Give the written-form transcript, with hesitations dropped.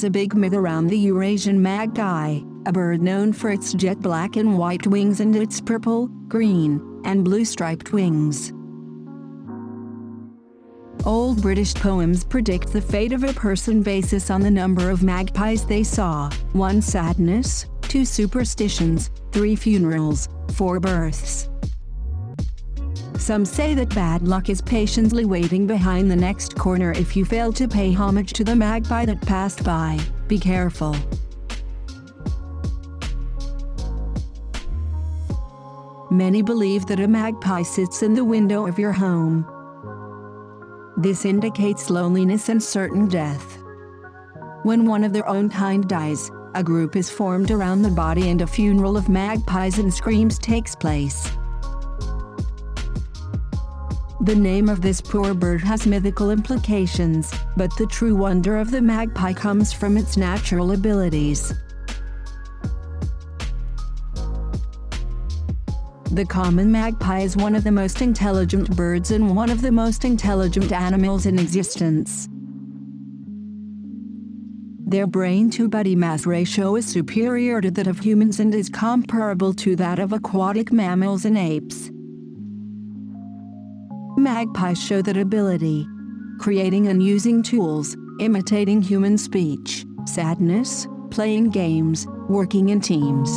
is a big myth around the Eurasian magpie, a bird known for its jet black and white wings and its purple, green, and blue striped wings. Old British poems predict the fate of a person basis on the number of magpies they saw: 1 sadness, 2 superstitions, 3 funerals, 4 births. Some say that bad luck is patiently waiting behind the next corner if you fail to pay homage to the magpie that passed by. Be careful. Many believe that a magpie sits in the window of your home. This indicates loneliness and certain death. When one of their own kind dies, a group is formed around the body and a funeral of magpies and screams takes place. The name of this poor bird has mythical implications, but the true wonder of the magpie comes from its natural abilities. The common magpie is one of the most intelligent birds and one of the most intelligent animals in existence. Their brain-to-body mass ratio is superior to that of humans and is comparable to that of aquatic mammals and apes. Magpies show that ability, creating and using tools, imitating human speech, sadness, playing games, working in teams.